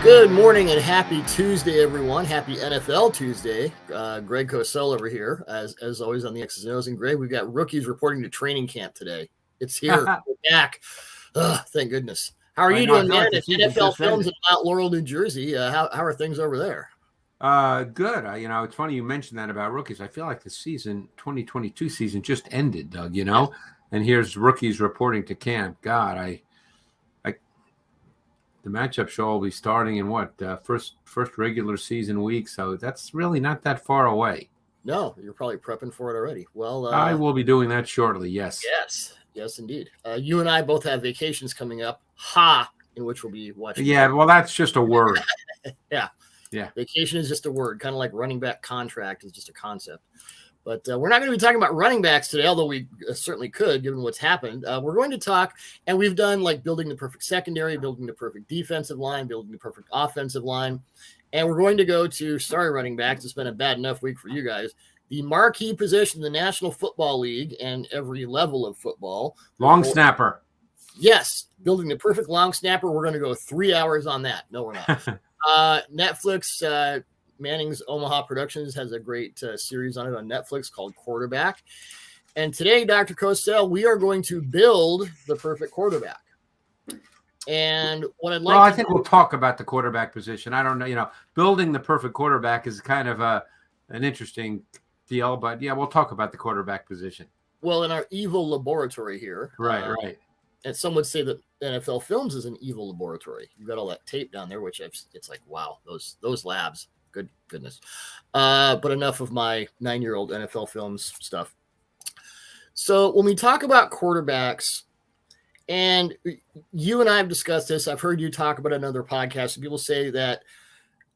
Good morning and happy Tuesday, everyone. Happy NFL Tuesday. Greg Cosell over here, as always on the X's and O's. And Greg, we've got rookies reporting to training camp today. It's here. We're back. Thank goodness. How are you doing, man? At NFL Films in Mount Laurel, New Jersey. How are things over there? Good. It's funny you mentioned that about rookies. I feel like the 2022 season just ended, Doug, and here's rookies reporting to camp. God, the matchup show will be starting in first regular season week. So that's really not that far away. No, you're probably prepping for it already. Well, I will be doing that shortly. Yes. Yes, indeed. You and I both have vacations coming up. In which we'll be watching. Yeah. Well, that's just a word. Yeah. Vacation is just a word, kind of like running back contract is just a concept. But we're not going to be talking about running backs today, although we certainly could, given what's happened. We're going to talk, and we've done like building the perfect secondary, building the perfect defensive line, building the perfect offensive line. And we're going to go to, sorry, running backs, it's been a bad enough week for you guys, the marquee position in the National Football League and every level of football. Long snapper. Yes, building the perfect long snapper. We're going to go 3 hours on that. No, we're not. Netflix, Manning's Omaha Productions has a great series on it on Netflix called Quarterback. And today, Dr. Cosell, we are going to build the perfect quarterback. And what I'd like I think we'll talk about the quarterback position. I don't know, building the perfect quarterback is kind of an interesting deal, but yeah, we'll talk about the quarterback position. Well, in our evil laboratory here. Right. And some would say that NFL Films is an evil laboratory. You've got all that tape down there, which it's like, wow, those labs. Goodness. But enough of my 9-year-old NFL Films stuff. So when we talk about quarterbacks, and you and I have discussed this, I've heard you talk about another podcast, and people say that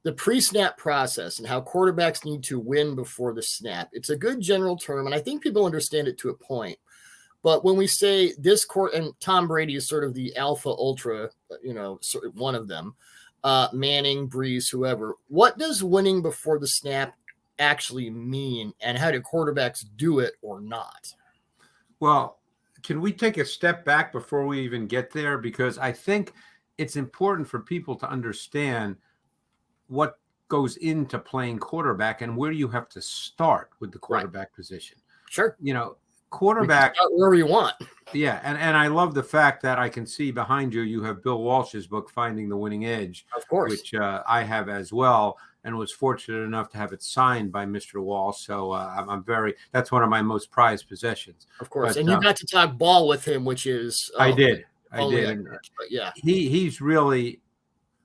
the pre-snap process and how quarterbacks need to win before the snap, it's a good general term, and I think people understand it to a point. But when we say this court, and Tom Brady is sort of the alpha ultra, sort of one of them, Manning, Breeze, whoever. What does winning before the snap actually mean, and how do quarterbacks do it or not? Well, can we take a step back before we even get there? Because I think it's important for people to understand what goes into playing quarterback and where you have to start with the quarterback position. Sure. Quarterback wherever you want. Yeah, and I love the fact that I can see behind you have Bill Walsh's book, Finding the Winning Edge, of course, which I have as well, and was fortunate enough to have it signed by Mr. Walsh. So that's one of my most prized possessions. Of course, and you got to talk ball with him, which is I did. But yeah, he's really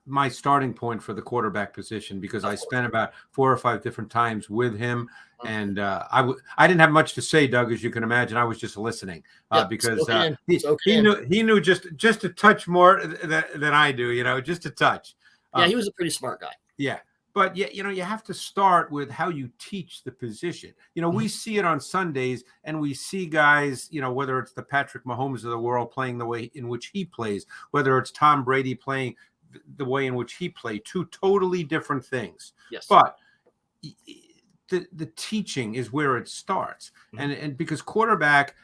my starting point for the quarterback position because I spent about 4 or 5 different times with him. And I didn't have much to say, Doug, as you can imagine. I was just listeting because he knew just a touch more than I do, just a touch. He was a pretty smart guy. Yeah. But, you have to start with how you teach the position. We see it on Sundays and we see guys, whether it's the Patrick Mahomes of the world playing the way in which he plays, whether it's Tom Brady playing the way in which he played, 2 totally different things. Yes. But the teaching is where it starts. And because quarterback,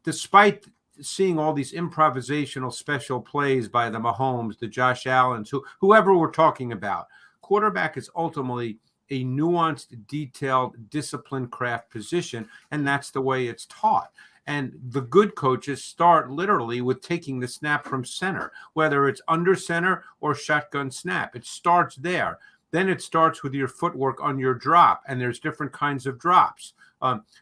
despite seeing all these improvisational special plays by the Mahomes, the Josh Allens, whoever we're talking about, quarterback is ultimately a nuanced, detailed, disciplined craft position, and that's the way it's taught. And the good coaches start literally with taking the snap from center, whether it's under center or shotgun snap. It starts there. Then it starts with your footwork on your drop, and there's different kinds of drops.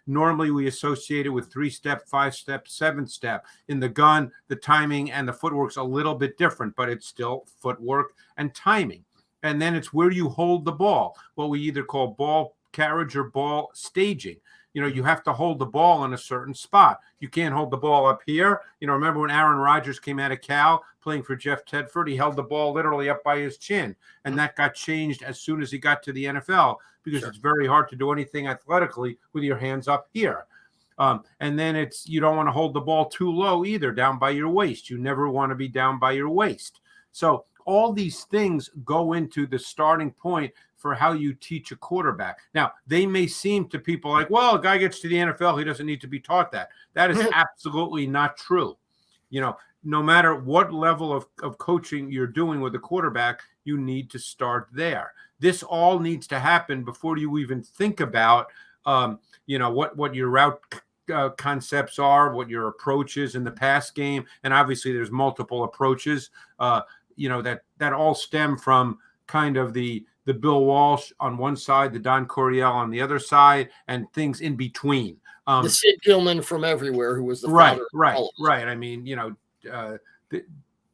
Normally, we associate it with 3-step, 5-step, 7-step. In the gun, the timing and the footwork's a little bit different, but it's still footwork and timing. And then it's where you hold the ball, what we either call ball carriage or ball staging. You have to hold the ball in a certain spot. You can't hold the ball up here. Remember when Aaron Rodgers came out of Cal playing for Jeff Tedford, he held the ball literally up by his chin. And that got changed as soon as he got to the NFL because It's very hard to do anything athletically with your hands up here. And then you don't want to hold the ball too low either, down by your waist. You never want to be down by your waist. So all these things go into the starting point for how you teach a quarterback. Now, they may seem to people like, well, a guy gets to the NFL, he doesn't need to be taught that. That is absolutely not true. no matter what level of coaching you're doing with the quarterback, you need to start there. This all needs to happen before you even think about, what your route concepts are, what your approach is in the pass game. And obviously there's multiple approaches, that all stem from kind of the Bill Walsh on one side, the Don Coryell on the other side, and things in between. The Sid Gilman from everywhere, who was the right, father. Right. I mean,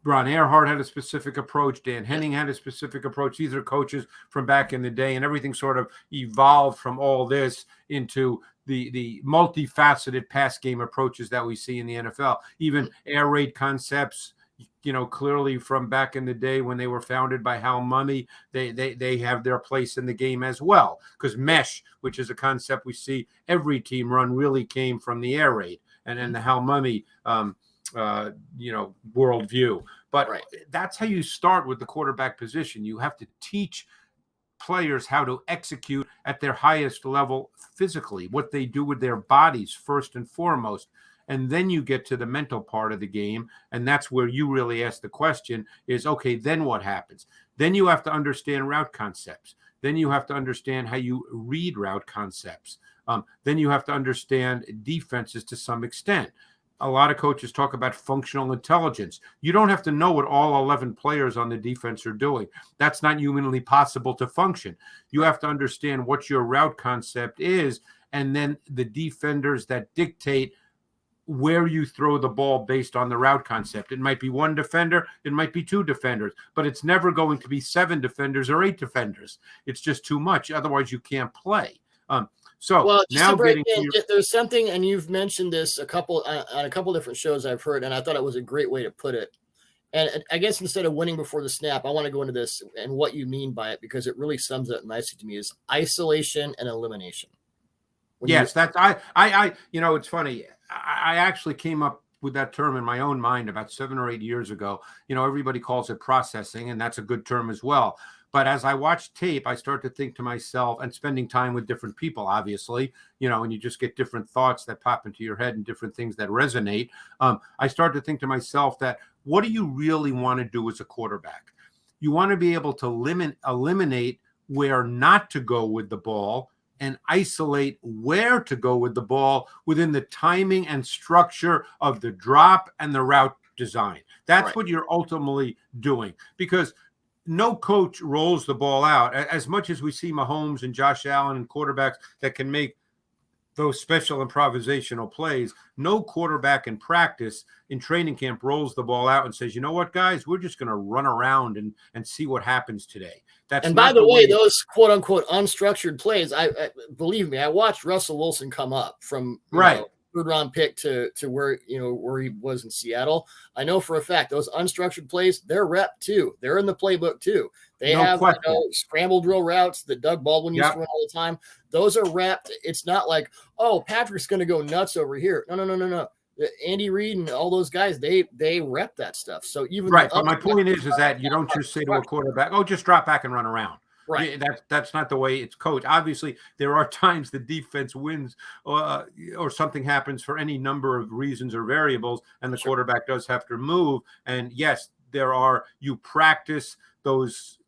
Ron Earhart had a specific approach. Dan Henning had a specific approach. These are coaches from back in the day, and everything sort of evolved from all this into the multifaceted pass game approaches that we see in the NFL. Even air raid concepts, clearly from back in the day when they were founded by Hal Mumme, they have their place in the game as well. Because mesh, which is a concept we see every team run, really came from the air raid and the Hal Mumme worldview. But that's how you start with the quarterback position. You have to teach players how to execute at their highest level physically, what they do with their bodies first and foremost. And then you get to the mental part of the game. And that's where you really ask the question is, okay, then what happens? Then you have to understand route concepts. Then you have to understand how you read route concepts. Then you have to understand defenses to some extent. A lot of coaches talk about functional intelligence. You don't have to know what all 11 players on the defense are doing. That's not humanly possible to function. You have to understand what your route concept is, and then the defenders that dictate where you throw the ball based on the route concept. It might be one defender, it might be two defenders, but it's never going to be 7 defenders or 8 defenders. It's just too much. Otherwise, you can't play. There's something, and you've mentioned this on a couple different shows I've heard, and I thought it was a great way to put it. And I guess instead of winning before the snap, I want to go into this and what you mean by it, because it really sums it up nicely to me, is isolation and elimination. It's funny. I actually came up with that term in my own mind about 7 or 8 years ago. Everybody calls it processing, and that's a good term as well. But as I watch tape, I start to think to myself, and spending time with different people, obviously, and you just get different thoughts that pop into your head and different things that resonate. I start to think to myself that, what do you really want to do as a quarterback? You want to be able to eliminate where not to go with the ball and isolate where to go with the ball within the timing and structure of the drop and the route design. That's what you're ultimately doing, because no coach rolls the ball out. As much as we see Mahomes and Josh Allen and quarterbacks that can make those special improvisational plays, no quarterback in practice, in training camp, rolls the ball out and says, you know what, guys, we're just going to run around and see what happens today. And by the way, those quote unquote unstructured plays, I believe me, I watched Russell Wilson come up from third round pick to where he was in Seattle. I know for a fact those unstructured plays, they're rep too. They're in the playbook too. They have scramble drill routes that Doug Baldwin used to run all the time. Those are repped. It's not like, oh, Patrick's going to go nuts over here. No. Andy Reid and all those guys, they rep that stuff. So even but my point is that you don't just say to a quarterback, oh, just drop back and run around. Right. That's not the way it's coached. Obviously, there are times the defense wins or something happens for any number of reasons or variables, and the quarterback does have to move. And yes, you practice those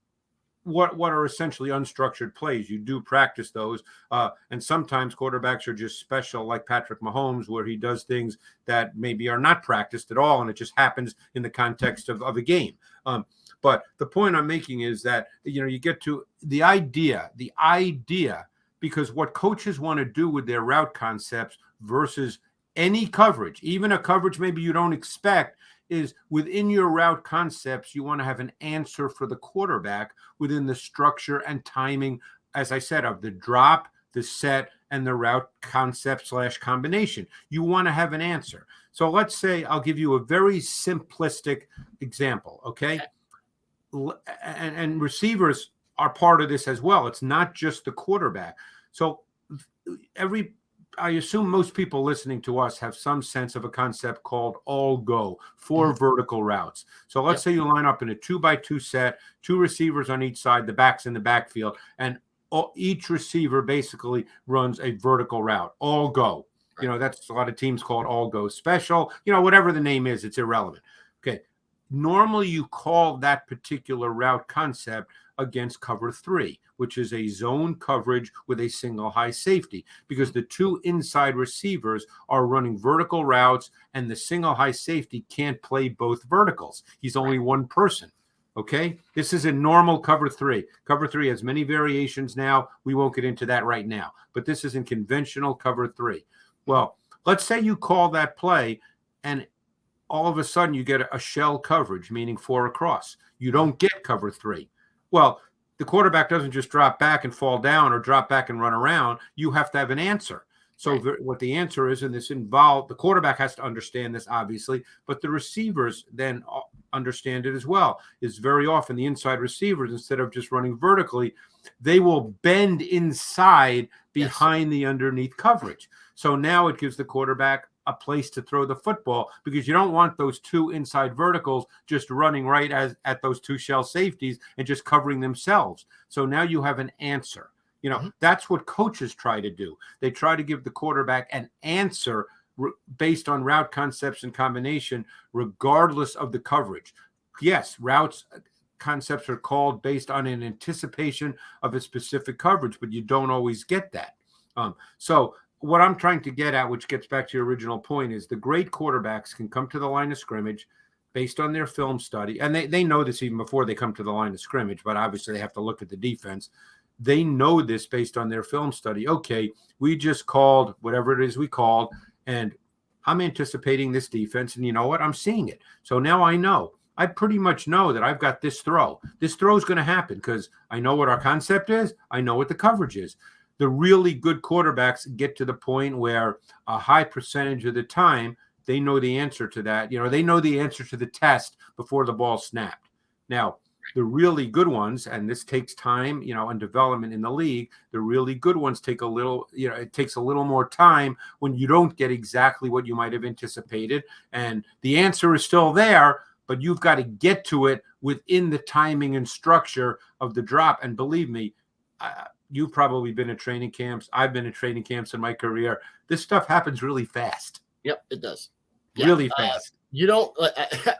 what are essentially unstructured plays. You do practice those. And sometimes quarterbacks are just special, like Patrick Mahomes, where he does things that maybe are not practiced at all, and it just happens in the context of a game. But the point I'm making is that, you get to the idea, because what coaches want to do with their route concepts versus any coverage, even a coverage maybe you don't expect, is within your route concepts, you want to have an answer for the quarterback within the structure and timing, as I said, of the drop, the set, and the route concept / combination. You want to have an answer. So let's say I'll give you a very simplistic example, okay? And receivers are part of this as well. It's not just the quarterback. So I assume most people listening to us have some sense of a concept called all go, 4 vertical routes. So let's say you line up in a 2x2 set, 2 receivers on each side, the backs in the backfield, and each receiver basically runs a vertical route, all go. That's a lot of teams call it all go special, whatever the name is, it's irrelevant. Okay. Normally you call that particular route concept against cover 3, which is a zone coverage with a single high safety, because the two inside receivers are running vertical routes and the single high safety can't play both verticals. He's only one person. Okay. This is a normal cover 3. Cover 3 has many variations now. We won't get into that right now, but this is in conventional cover 3. Well, let's say you call that play and all of a sudden you get a shell coverage, meaning 4 across. You don't get cover 3. Well, the quarterback doesn't just drop back and fall down or drop back and run around. You have to have an answer. So what the answer is, and this involved, the quarterback has to understand this, obviously, but the receivers then understand it as well, is very often the inside receivers, instead of just running vertically, they will bend inside behind the underneath coverage. So now it gives the quarterback a place to throw the football, because you don't want those two inside verticals just running right at those two shell safeties and just covering themselves. So now you have an answer. You know, that's what coaches try to do. They try to give the quarterback an answer based on route concepts and combination, regardless of the coverage. Yes, routes concepts are called based on an anticipation of a specific coverage, but you don't always get that. So what I'm trying to get at, which gets back to your original point, is the great quarterbacks can come to the line of scrimmage based on their film study. And they know this even before they come to the line of scrimmage, but obviously they have to look at the defense. They know this based on their film study. Okay, we just called whatever it is we called, and I'm anticipating this defense, and you know what? I'm seeing it. So now I know. I pretty much know that I've got this throw. This throw is going to happen because I know what our concept is. I know what the coverage is. The really good quarterbacks get to the point where a high percentage of the time they know the answer to that. You know, they know the answer to the test before the ball snapped. Now, the really good ones, and this takes time, you know, and development in the league, the really good ones take a little, you know, it takes a little more time when you don't get exactly what you might have anticipated. And the answer is still there, but you've got to get to it within the timing and structure of the drop. And believe me, you've probably been at training camps. I've been at training camps in my career. This stuff happens really fast. Yep, it does. Really fast. You don't.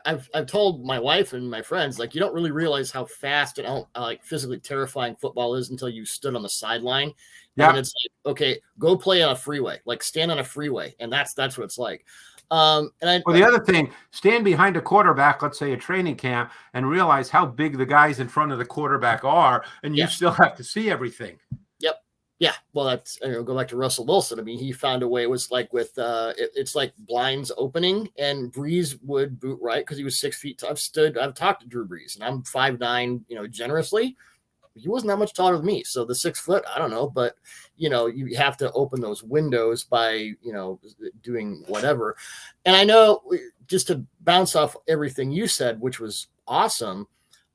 I've told my wife and my friends, like, you don't really realize how fast and how physically terrifying football is until you stood on the sideline. Yeah. And it's like, okay, go play on a freeway, like stand on a freeway, and that's what it's like. The other thing, stand behind a quarterback, let's say a training camp, and realize how big the guys in front of the quarterback are, and you still have to see everything. Yep. Yeah. Well, that's, go back to Russell Wilson. I mean, he found a way. It was like with it's like blinds opening, and Breeze would boot right because he was 6 feet tall. I've talked to Drew Brees, and I'm 5'9", generously. He wasn't that much taller than me. So the 6 foot, I don't know, but you have to open those windows by, doing whatever. And I know, just to bounce off everything you said, which was awesome.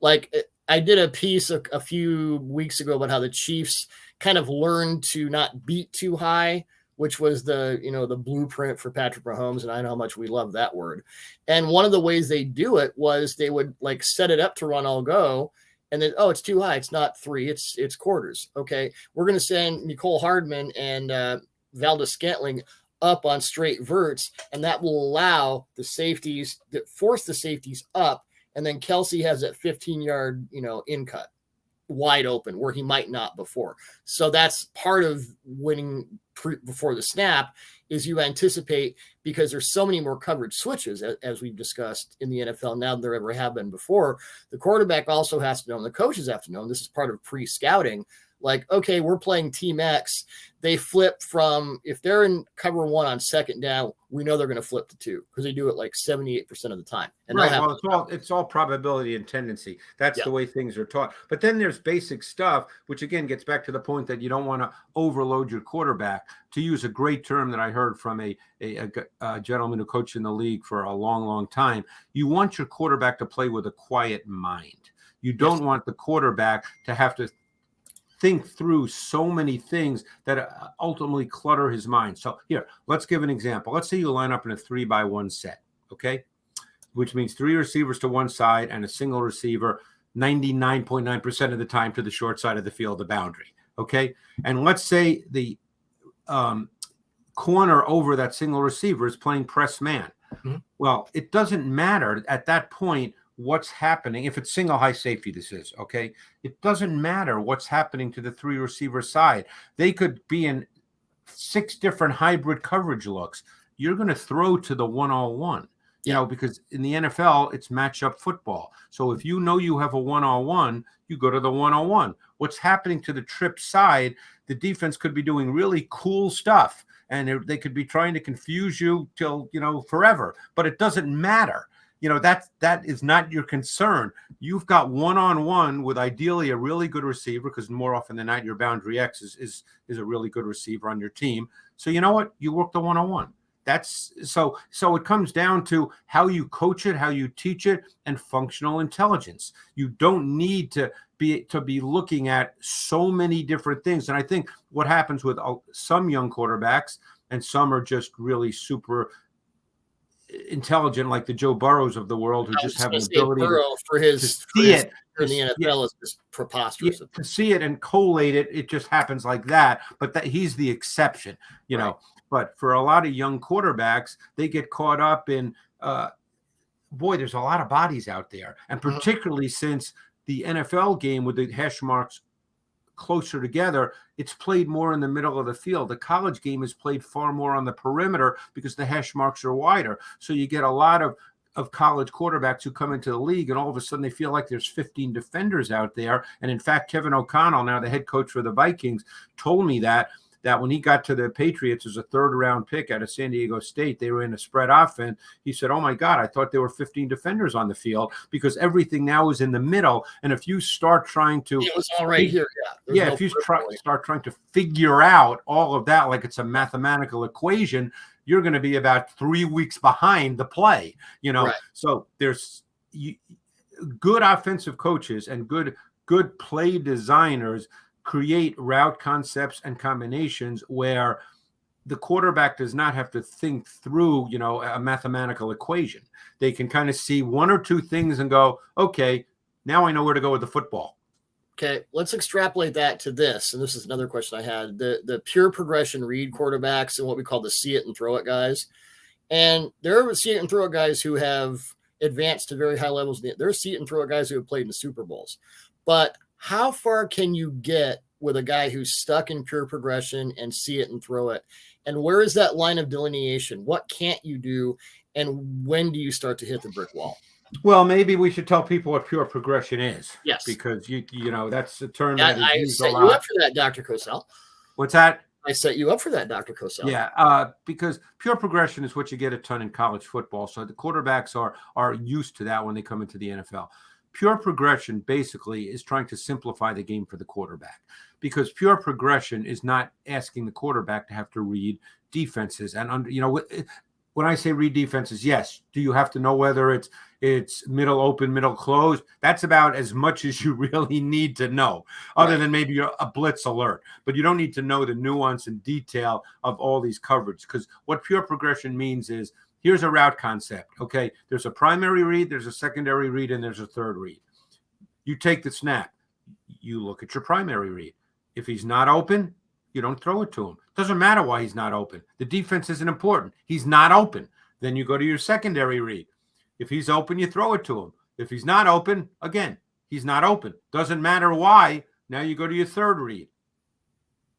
Like, I did a piece a few weeks ago about how the Chiefs kind of learned to not beat too high, which was the blueprint for Patrick Mahomes. And I know how much we love that word. And one of the ways they do it was they would like set it up to run all go. And then, it's too high. It's not 3. It's quarters. Okay. We're going to send Nicole Hardman and Valdez Scantling up on straight verts. And that will allow the safeties that force the safeties up. And then Kelsey has that 15-yard, in cut wide open where he might not before. So that's part of winning before the snap is you anticipate, because there's so many more coverage switches as we've discussed in the NFL now than there ever have been before. The quarterback also has to know, and the coaches have to know, and this is part of pre-scouting, like, okay, we're playing Team X. They flip from, if they're in cover 1 on second down, we know they're going to flip to 2 because they do it like 78% of the time. And right. Well, it's all probability and tendency. That's the way things are taught. But then there's basic stuff, which again gets back to the point that you don't want to overload your quarterback. To use a great term that I heard from a gentleman who coached in the league for a long, long time, you want your quarterback to play with a quiet mind. You don't want the quarterback to have to think through so many things that ultimately clutter his mind. So here, let's give an example. Let's say you line up in a 3-by-1 set, okay? Which means 3 receivers to one side and a single receiver 99.9% of the time to the short side of the field, the boundary, okay? And let's say the corner over that single receiver is playing press man. Mhm. Well, it doesn't matter at that point what's happening. If it's single high safety, this is okay. It doesn't matter what's happening to the 3 receiver side. They could be in 6 different hybrid coverage looks. You're going to throw to the 1-on-1, because in the NFL, it's matchup football. So if you know you have a 1-on-1, you go to the 1-on-1. What's happening to the trip side, the defense could be doing really cool stuff, and they could be trying to confuse you till, forever, but it doesn't matter. That is not your concern. You've got 1-on-1 with ideally a really good receiver, because more often than not, your boundary X is a really good receiver on your team. So you know what? You work the 1-on-1. That's so it comes down to how you coach it, how you teach it, and functional intelligence. You don't need to be looking at so many different things. And I think what happens with some young quarterbacks, and some are just really super intelligent, like the Joe Burrows of the world, who just have an ability Burrow for his see it in the NFL is just preposterous. to see it and collate it. It just happens like that. But that he's the exception, Right. But for a lot of young quarterbacks, they get caught up in, there's a lot of bodies out there. And particularly since the NFL game with the hash marks closer together, it's played more in the middle of the field. The college game is played far more on the perimeter because the hash marks are wider. So you get a lot of college quarterbacks who come into the league, and all of a sudden they feel like there's 15 defenders out there. And in fact, Kevin O'Connell, now the head coach for the Vikings, told me that when he got to the Patriots as a 3rd-round pick out of San Diego State, they were in a spread offense. He said, "Oh my God, I thought there were 15 defenders on the field, because everything now is in the middle. And if you start trying to, it was all right here, if you start trying to figure out all of that like it's a mathematical equation, you're going to be about 3 weeks behind the play, Right. So there's good offensive coaches and good play designers create route concepts and combinations where the quarterback does not have to think through, a mathematical equation. They can kind of see 1 or 2 things and go, okay, now I know where to go with the football. Okay, let's extrapolate that to this. And this is another question I had. The pure progression read quarterbacks and what we call the see it and throw it guys. And there are see it and throw it guys who have advanced to very high levels. There are see it and throw it guys who have played in the Super Bowls. But how far can you get with a guy who's stuck in pure progression and see it and throw it? And where is that line of delineation? What can't you do? And when do you start to hit the brick wall? Well, maybe we should tell people what pure progression is. Yes. Because, that's a term that is used a lot. I set you up for that, Dr. Cosell. What's that? I set you up for that, Dr. Cosell. Yeah, because pure progression is what you get a ton in college football. So the quarterbacks are used to that when they come into the NFL. Pure progression basically is trying to simplify the game for the quarterback, because pure progression is not asking the quarterback to have to read defenses. And when I say read defenses, yes, do you have to know whether it's middle open, middle closed? That's about as much as you really need to know, other than maybe a blitz alert. But you don't need to know the nuance and detail of all these coverage, because what pure progression means is, here's a route concept. Okay, there's a primary read, there's a secondary read, and there's a third read. You take the snap. You look at your primary read. If he's not open, you don't throw it to him. Doesn't matter why he's not open. The defense isn't important. He's not open. Then you go to your secondary read. If he's open, you throw it to him. If he's not open, again, he's not open. Doesn't matter why. Now you go to your third read.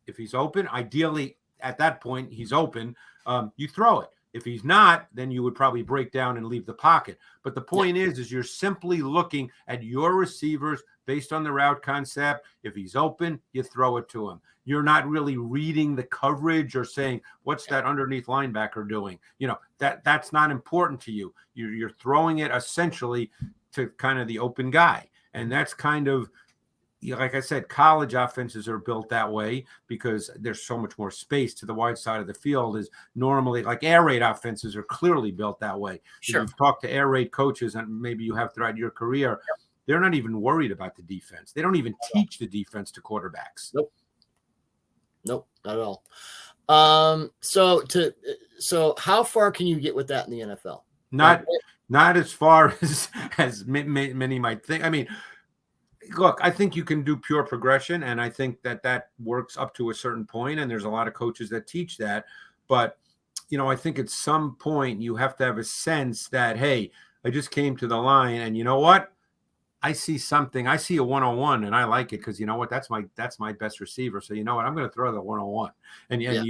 If he's open, ideally at that point he's open, you throw it. If he's not, then you would probably break down and leave the pocket. But the point is you're simply looking at your receivers based on the route concept. If he's open, you throw it to him. You're not really reading the coverage or saying, what's that underneath linebacker doing? That's not important to you. You're throwing it essentially to kind of the open guy. And that's kind of, like I said, college offenses are built that way because there's so much more space to the wide side of the field. Is normally, like, air raid offenses are clearly built that way. Sure. If you've talked to air raid coaches, and maybe you have throughout your career, they're not even worried about the defense. They don't even teach the defense to quarterbacks. Nope, not at all. So how far can you get with that in the NFL? Not as far as many might think. I mean, look, I think you can do pure progression, and I think that works up to a certain point, and there's a lot of coaches that teach that. But I think at some point you have to have a sense that, hey, I just came to the line, and you know what? I see something. I see a 101, and I like it because you know what? That's my best receiver. So you know what? I'm going to throw the 101, and Yeah.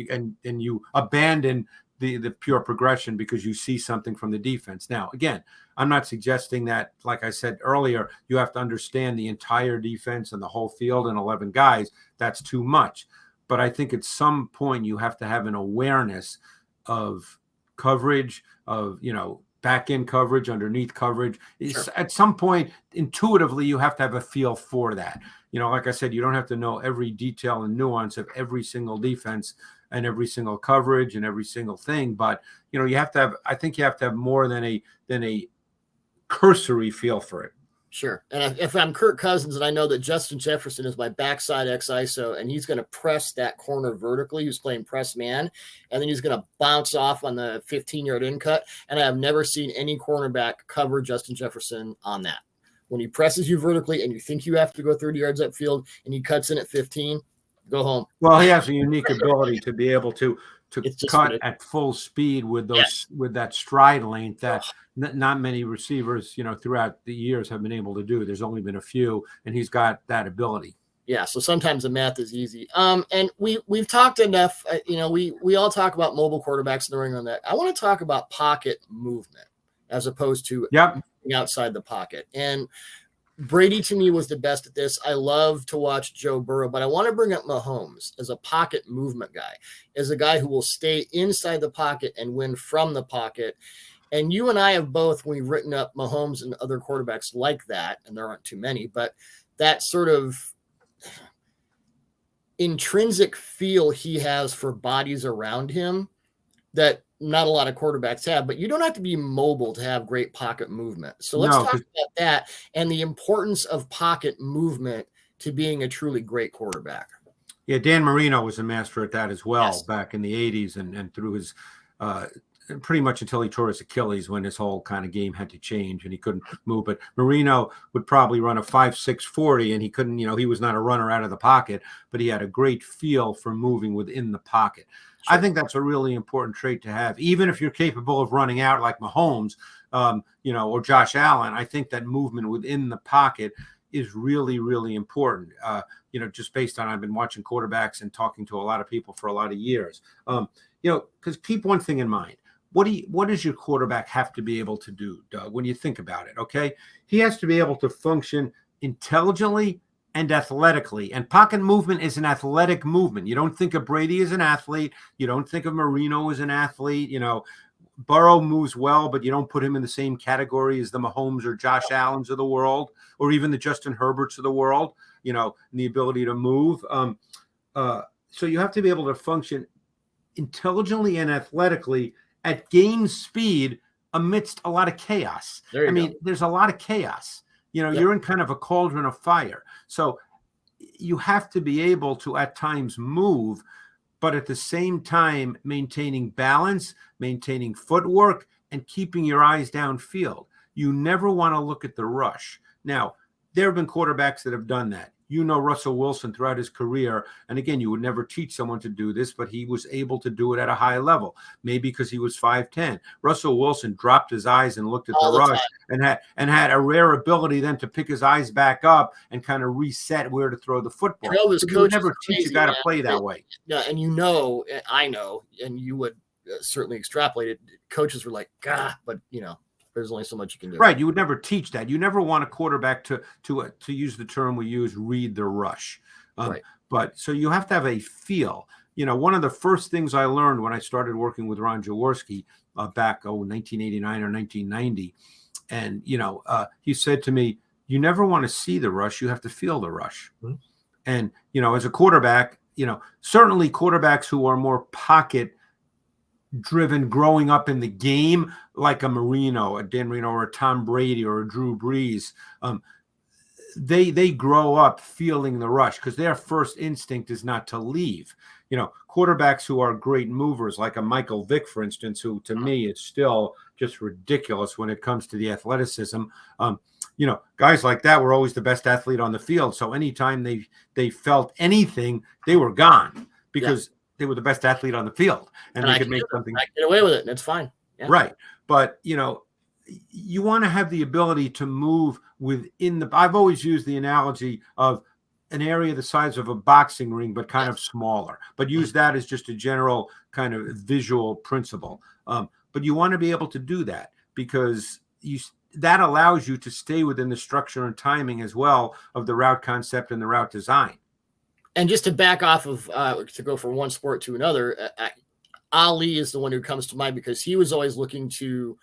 you abandon the pure progression because you see something from the defense. Now, again, I'm not suggesting that, like I said earlier, you have to understand the entire defense and the whole field and 11 guys. That's too much. But I think at some point you have to have an awareness of coverage, of back end coverage, underneath coverage. Sure. At some point, intuitively, you have to have a feel for that. Like I said, you don't have to know every detail and nuance of every single defense and every single coverage and every single thing. But you have to have. I think you have to have more than a cursory feel for it. Sure. And if I'm Kirk Cousins and I know that Justin Jefferson is my backside X ISO and he's going to press that corner vertically, who's playing press man, and then he's going to bounce off on the 15-yard in cut. And I have never seen any cornerback cover Justin Jefferson on that. When he presses you vertically and you think you have to go 30 yards upfield and he cuts in at 15, go home. Well, he has a unique ability to be able to cut good. at full speed with those with that stride length that not many receivers, throughout the years have been able to do. There's only been a few, and he's got that ability. Yeah, so sometimes the math is easy. And we've talked enough. We all talk about mobile quarterbacks and the ring on that. I want to talk about pocket movement as opposed to outside the pocket. And Brady to me was the best at this. I love to watch Joe Burrow, but I want to bring up Mahomes as a pocket movement guy, as a guy who will stay inside the pocket and win from the pocket. And you and I have both, when we've written up Mahomes and other quarterbacks like that, and there aren't too many, but that sort of intrinsic feel he has for bodies around him that not a lot of quarterbacks have, but you don't have to be mobile to have great pocket movement. So let's talk about that and the importance of pocket movement to being a truly great quarterback. Yeah, Dan Marino was a master at that as well back in the 80s and through his pretty much until he tore his Achilles, when his whole kind of game had to change and he couldn't move. But Marino would probably run a 5.6 40, and he couldn't, he was not a runner out of the pocket, but he had a great feel for moving within the pocket. Sure. I think that's a really important trait to have, even if you're capable of running out like Mahomes, or Josh Allen. I think that movement within the pocket is really, really important. Just based on, I've been watching quarterbacks and talking to a lot of people for a lot of years. Because keep one thing in mind. What does your quarterback have to be able to do, Doug, when you think about it? Okay. He has to be able to function intelligently and athletically. And pocket movement is an athletic movement. You don't think of Brady as an athlete. You don't think of Marino as an athlete. Burrow moves well, but you don't put him in the same category as the Mahomes or Josh Allens of the world, or even the Justin Herberts of the world, and the ability to move. So you have to be able to function intelligently and athletically at game speed amidst a lot of chaos. There's a lot of chaos. You're in kind of a cauldron of fire. So you have to be able to at times move, but at the same time maintaining balance, maintaining footwork, and keeping your eyes downfield. You never want to look at the rush. Now, there have been quarterbacks that have done that. Russell Wilson throughout his career. And again, you would never teach someone to do this, but he was able to do it at a high level, maybe because he was 5'10". Russell Wilson dropped his eyes and looked at the rush and had a rare ability then to pick his eyes back up and kind of reset where to throw the football. You would never teach a guy to play that way. Yeah, and I know, and you would certainly extrapolate it. Coaches were like, God, but there's only so much you can do. Right. You would never teach that. You never want a quarterback to use the term we use, read the rush. Right. But so you have to have a feel. One of the first things I learned when I started working with Ron Jaworski back, 1989 or 1990. And, he said to me, you never want to see the rush. You have to feel the rush. Mm-hmm. And, as a quarterback, certainly quarterbacks who are more pocket driven growing up in the game, like a Marino, a Dan Marino, or a Tom Brady, or a Drew Brees, they grow up feeling the rush because their first instinct is not to leave. Quarterbacks who are great movers, like a Michael Vick, for instance, who to me is still just ridiculous when it comes to the athleticism. Guys like that were always the best athlete on the field. So anytime they felt anything, they were gone because they were the best athlete on the field, and they could make something. I get away with it, and it's fine. Yeah. Right. But, you want to have the ability to move within I've always used the analogy of an area the size of a boxing ring, but kind of smaller, but use that as just a general kind of visual principle. But you want to be able to do that because that allows you to stay within the structure and timing as well of the route concept and the route design. And just to back off of, to go from one sport to another, Ali is the one who comes to mind because he was always looking to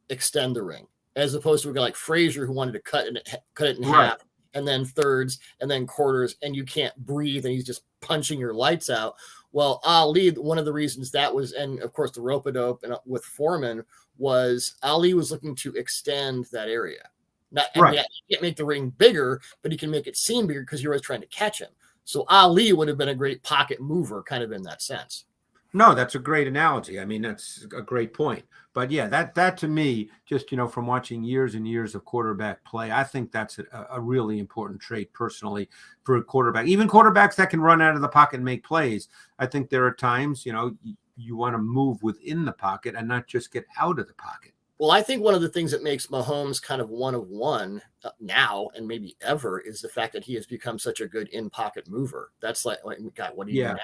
extend the ring, as opposed to a guy like Frazier who wanted to cut it in half, and then thirds, and then quarters, and you can't breathe, and he's just punching your lights out. Well, Ali, one of the reasons that was, and of course the rope-a-dope and with Foreman, was Ali was looking to extend that area. Not, I mean, he can't make the ring bigger, but he can make it seem bigger because you're always trying to catch him. So Ali would have been a great pocket mover, kind of in that sense. No, that's a great analogy. I mean, that's a great point. But yeah, that to me, just, from watching years and years of quarterback play, I think that's a really important trait personally for a quarterback. Even quarterbacks that can run out of the pocket and make plays. I think there are times, you want to move within the pocket and not just get out of the pocket. Well, I think one of the things that makes Mahomes kind of one of one now and maybe ever is the fact that he has become such a good in-pocket mover. That's like, God, what do you do now?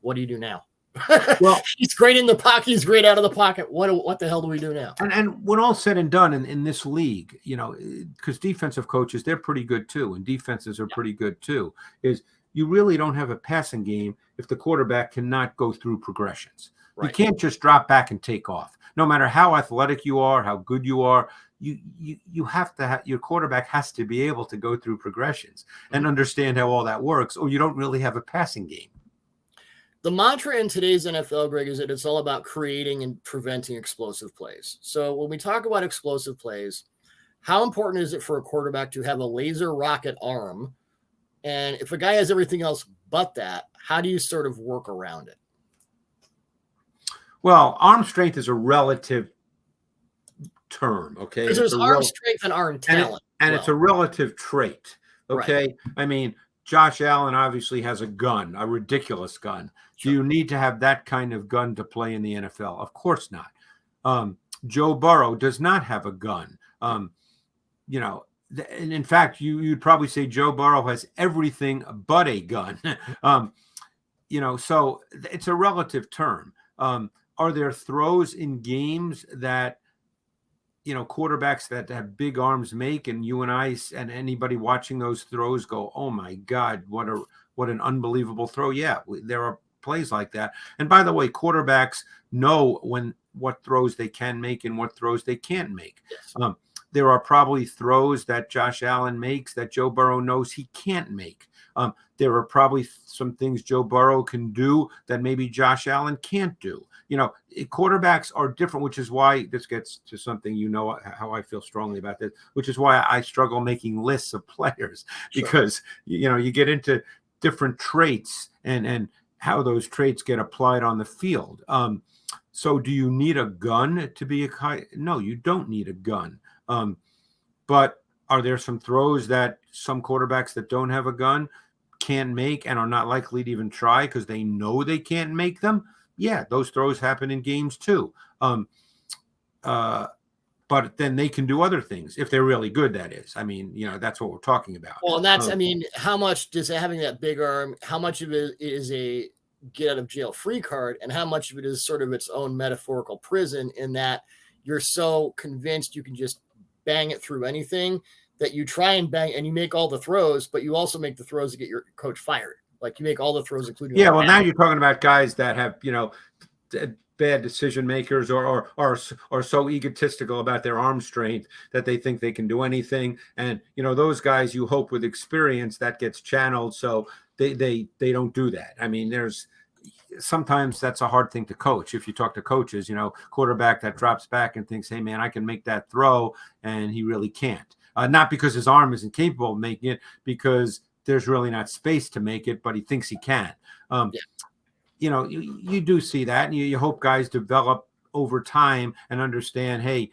What do you do now? Well, he's great in the pocket. He's great out of the pocket. What the hell do we do now? And when all said and done in this league, because defensive coaches, they're pretty good too, and defenses are pretty good too, is you really don't have a passing game if the quarterback cannot go through progressions. Right. You can't just drop back and take off. No matter how athletic you are, how good you are, you have to have, your quarterback has to be able to go through progressions and understand how all that works, or you don't really have a passing game. The mantra in today's NFL, Greg, is that it's all about creating and preventing explosive plays. So when we talk about explosive plays, how important is it for a quarterback to have a laser rocket arm? And if a guy has everything else but that, how do you sort of work around it? Well, arm strength is a relative term, okay? Because there's arm strength and arm talent. And it's a relative trait, okay? Right. I mean, Josh Allen obviously has a gun, a ridiculous gun. Sure. Do you need to have that kind of gun to play in the NFL? Of course not. Joe Burrow does not have a gun. And in fact, you'd probably say Joe Burrow has everything but a gun. So it's a relative term. Are there throws in games that, quarterbacks that have big arms make, and you and I and anybody watching those throws go, oh my God, what an unbelievable throw. Yeah, there are plays like that. And by the way, quarterbacks know what throws they can make and what throws they can't make. Yes. There are probably throws that Josh Allen makes that Joe Burrow knows he can't make. There are probably some things Joe Burrow can do that maybe Josh Allen can't do. Quarterbacks are different, which is why this gets to something, how I feel strongly about this, which is why I struggle making lists of players, because, you get into different traits and how those traits get applied on the field. So do you need a gun to be No, you don't need a gun. But are there some throws that some quarterbacks that don't have a gun can't make and are not likely to even try because they know they can't make them? Yeah, those throws happen in games too. But then they can do other things if they're really good, that is. I mean, that's what we're talking about. Well, and that's, how much does having that big arm, how much of it is a get out of jail free card, and how much of it is sort of its own metaphorical prison, in that you're so convinced you can just bang it through anything that you try and bang, and you make all the throws, but you also make the throws to get your coach fired. Like, you make all the throws, including. Yeah, well, now you're talking about guys that have, bad decision makers or are so egotistical about their arm strength that they think they can do anything. And, those guys, you hope with experience that gets channeled so they don't do that. I mean, sometimes that's a hard thing to coach. If you talk to coaches, quarterback that drops back and thinks, hey, man, I can make that throw, and he really can't. Not because his arm isn't capable of making it, because there's really not space to make it, but he thinks he can. You do see that, and you hope guys develop over time and understand, hey,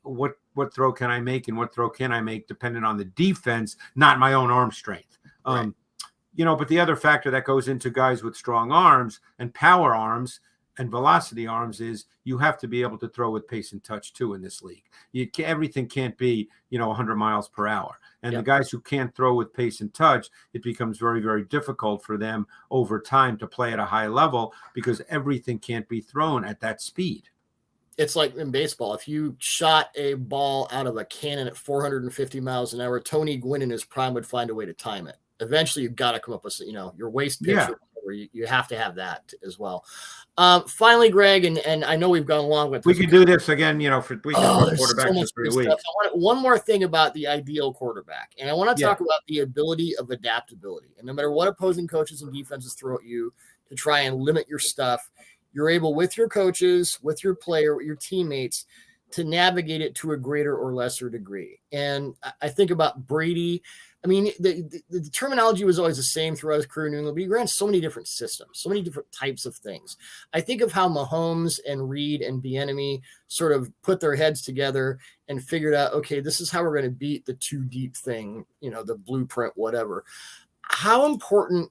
what throw can I make and what throw can I make depending on the defense, not my own arm strength. Right. But the other factor that goes into guys with strong arms and power arms and velocity arms is you have to be able to throw with pace and touch too in this league. Everything can't be 100 miles per hour. And the guys who can't throw with pace and touch, it becomes very, very difficult for them over time to play at a high level because everything can't be thrown at that speed. It's like in baseball. If you shot a ball out of a cannon at 450 miles an hour, Tony Gwynn in his prime would find a way to time it. Eventually, you've got to come up with, your waist picture. Where you have to have that as well. Finally, Greg, and I know we've gone along with this. We could do this again, we can quarterbacks so for 3 weeks. I want one more thing about the ideal quarterback, and I want to talk about the ability of adaptability. And no matter what opposing coaches and defenses throw at you to try and limit your stuff, you're able, with your coaches, with your player, with your teammates, to navigate it to a greater or lesser degree. And I think about Brady. I mean, the terminology was always the same throughout his career in New England, but he ran so many different systems, so many different types of things. I think of how Mahomes and Reed and Bieniemy sort of put their heads together and figured out, okay, this is how we're going to beat the too deep thing, the blueprint, whatever. How important,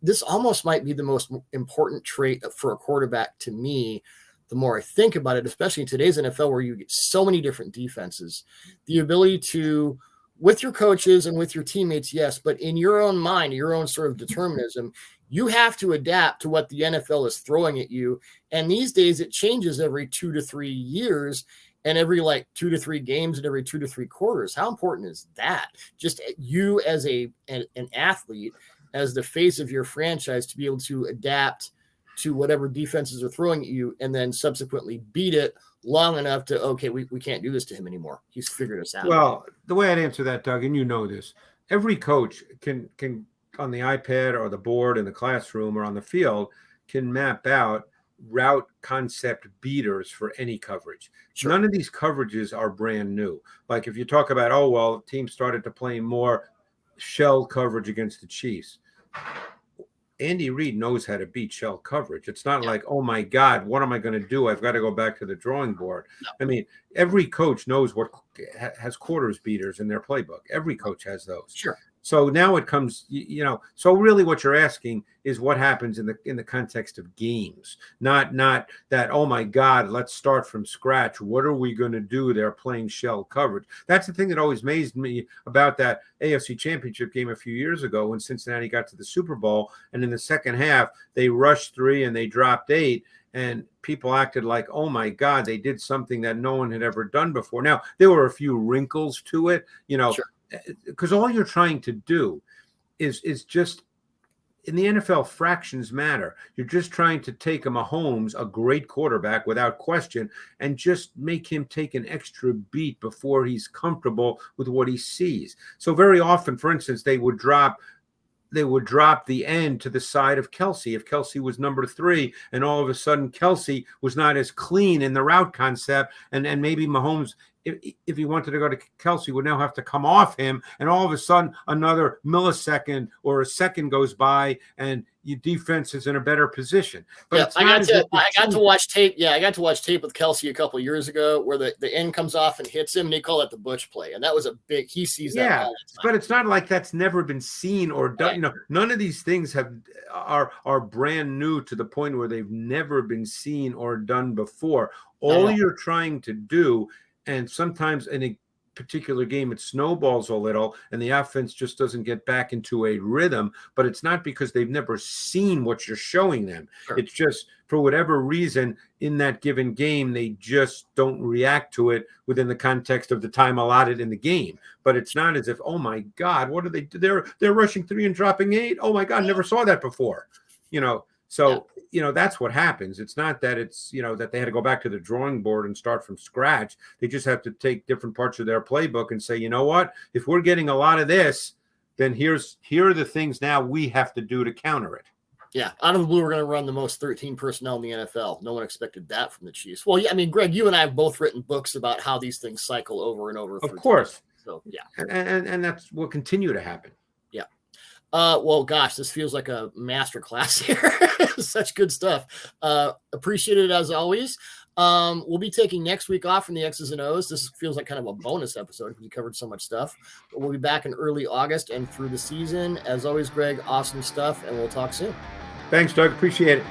this almost might be the most important trait for a quarterback to me, the more I think about it, especially in today's NFL where you get so many different defenses, the ability to, with your coaches and with your teammates, yes, but in your own mind, your own sort of determinism, you have to adapt to what the NFL is throwing at you. And these days it changes every 2 to 3 years and every 2 to 3 games and every 2 to 3 quarters. How important is that? Just you as an athlete, as the face of your franchise, to be able to adapt to whatever defenses are throwing at you and then subsequently beat it long enough to, okay, we can't do this to him anymore. He's figured us out. Well, the way I'd answer that, Doug, and this, every coach can on the iPad or the board in the classroom or on the field can map out route concept beaters for any coverage. Sure. None of these coverages are brand new. Like if you talk about, teams started to play more shell coverage against the Chiefs. Andy Reid knows how to beat shell coverage. It's not like, oh my God, what am I going to do? I've got to go back to the drawing board. No. I mean, every coach knows what has quarters beaters in their playbook. Every coach has those. Sure. So now it comes, so really what you're asking is what happens in the context of games, not that, oh my God, let's start from scratch. What are we going to do? They're playing shell coverage. That's the thing that always amazed me about that AFC Championship game a few years ago when Cincinnati got to the Super Bowl. And in the second half, they rushed 3 and they dropped 8. And people acted like, oh my God, they did something that no one had ever done before. Now, there were a few wrinkles to it, Sure. Because all you're trying to do is just, in the NFL, fractions matter. You're just trying to take a Mahomes, a great quarterback without question, and just make him take an extra beat before he's comfortable with what he sees. So very often, for instance, they would drop the end to the side of Kelsey if Kelsey was number 3, and all of a sudden Kelsey was not as clean in the route concept, and maybe Mahomes, if he wanted to go to Kelsey, would now have to come off him, and all of a sudden another millisecond or a second goes by and your defense is in a better position. But I got to watch tape. Yeah, I got to watch tape with Kelsey a couple of years ago where the end comes off and hits him, and they call it the Butch play, and that was a big. He sees that all the time. But it's not like that's never been seen or done. Right. None of these things are brand new to the point where they've never been seen or done before. All you're trying to do. And sometimes in a particular game, it snowballs a little and the offense just doesn't get back into a rhythm. But it's not because they've never seen what you're showing them. Sure. It's just for whatever reason in that given game, they just don't react to it within the context of the time allotted in the game. But it's not as if, oh, my God, what are they? They're rushing 3 and dropping 8. Oh, my God, never saw that before. So, that's what happens. It's not that it's, that they had to go back to the drawing board and start from scratch. They just have to take different parts of their playbook and say, you know what, if we're getting a lot of this, then here are the things now we have to do to counter it. Yeah. Out of the blue, we're going to run the most 13 personnel in the NFL. No one expected that from the Chiefs. Well, yeah, I mean, Greg, you and I have both written books about how these things cycle over and over. Of course. Time. So, yeah. And that's will continue to happen. Yeah. Well, gosh, this feels like a master class here. Such good stuff. Appreciate it as always. We'll be taking next week off from the X's and O's. This feels like kind of a bonus episode because we covered so much stuff. But we'll be back in early August and through the season. As always, Greg, awesome stuff, and we'll talk soon. Thanks, Doug. Appreciate it.